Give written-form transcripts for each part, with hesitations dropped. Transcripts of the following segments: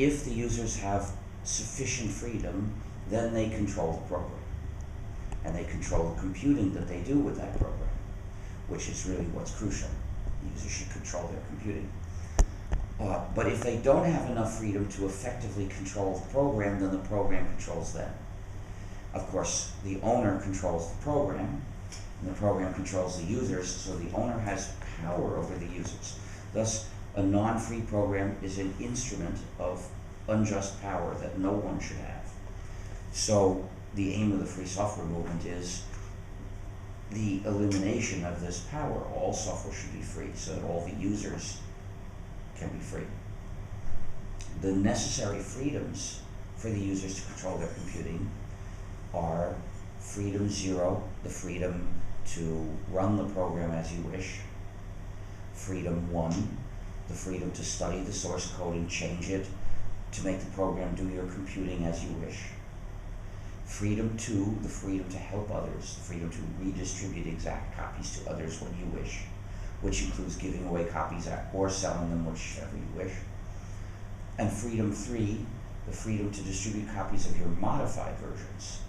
if the users have sufficient freedom, then they control the program. And they control the computing that they do with that program, which is really what's crucial. The user should control their computing. But if they don't have enough freedom to effectively control the program, then the program controls them. Of course, the owner controls the program, and the program controls the users, so the owner has power over the users. Thus, a non-free program is an instrument of unjust power that no one should have. So the aim of the free software movement is the elimination of this power. All software should be free so that all the users can be free. The necessary freedoms for the users to control their computing are freedom 0, the freedom to run the program as you wish; freedom 1, the freedom to study the source code and change it to make the program do your computing as you wish; freedom 2, the freedom to help others, the freedom to redistribute exact copies to others when you wish, which includes giving away copies or selling them, whichever you wish; and freedom 3, the freedom to distribute copies of your modified versions.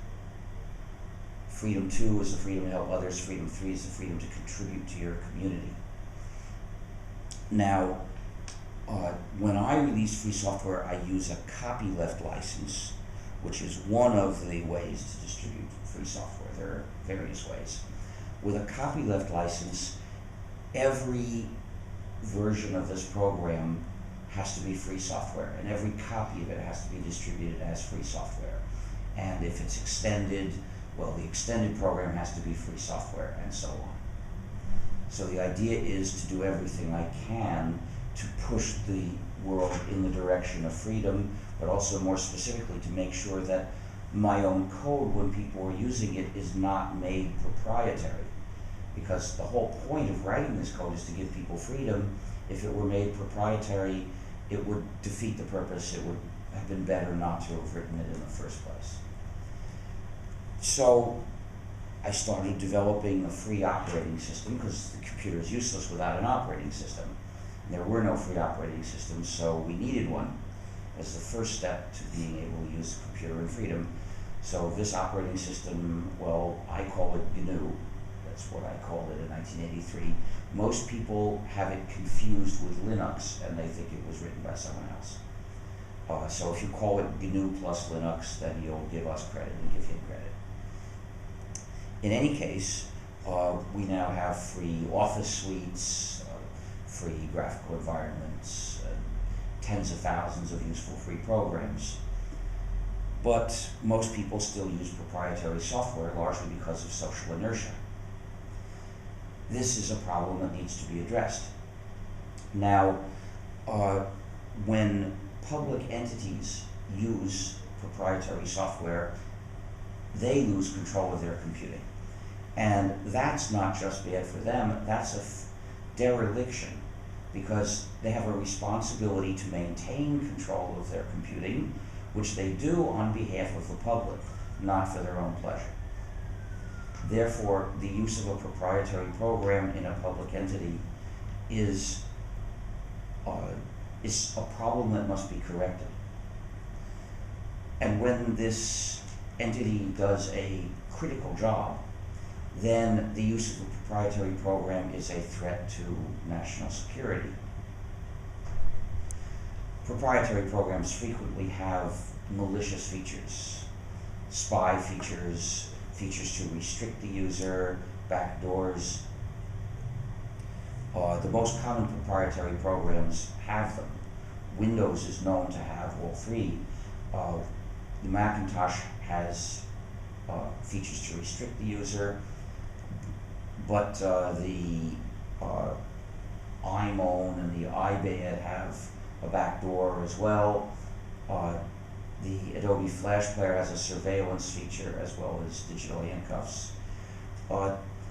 Freedom 2 is the freedom to help others. Freedom 3 is the freedom to contribute to your community. Now, when I release free software, I use a copyleft license, which is one of the ways to distribute free software. There are various ways. With a copyleft license, every version of this program has to be free software, and every copy of it has to be distributed as free software. And if it's extended, well, the extended program has to be free software, and so on. So the idea is to do everything I can to push the world in the direction of freedom, but also more specifically to make sure that my own code, when people are using it, is not made proprietary. Because the whole point of writing this code is to give people freedom. If it were made proprietary, it would defeat the purpose. It would have been better not to have written it in the first place. So I started developing a free operating system, because the computer is useless without an operating system. And there were no free operating systems, so we needed one as the first step to being able to use the computer in freedom. So this operating system, well, I call it GNU. That's what I called it in 1983. Most people have it confused with Linux, and they think it was written by someone else. So if you call it GNU plus Linux, then you'll give us credit and give him credit. In any case, we now have free office suites, free graphical environments, tens of thousands of useful free programs. But most people still use proprietary software, largely because of social inertia. This is a problem that needs to be addressed. Now, when public entities use proprietary software, they lose control of their computing. And that's not just bad for them, that's a dereliction, because they have a responsibility to maintain control of their computing, which they do on behalf of the public, not for their own pleasure. Therefore, the use of a proprietary program in a public entity is a problem that must be corrected. And when this entity does a critical job, then the use of a proprietary program is a threat to national security. Proprietary programs frequently have malicious features, spy features, features to restrict the user, backdoors. The most common proprietary programs have them. Windows is known to have all three. The Macintosh has features to restrict the user, but the iMone and the iBad have a backdoor as well. The Adobe Flash Player has a surveillance feature as well as digital handcuffs.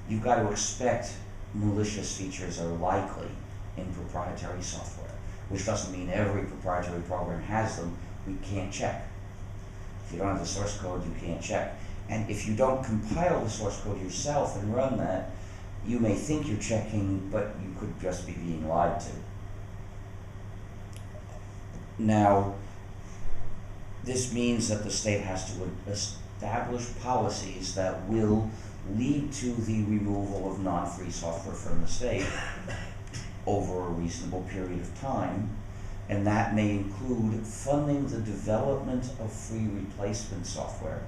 You've got to expect malicious features are likely in proprietary software, which doesn't mean every proprietary program has them. We can't check. If you don't have the source code, you can't check. And if you don't compile the source code yourself and run that, you may think you're checking, but you could just be being lied to. Now, This means that the state has to establish policies that will lead to the removal of non-free software from the state over a reasonable period of time, and that may include funding the development of free replacement software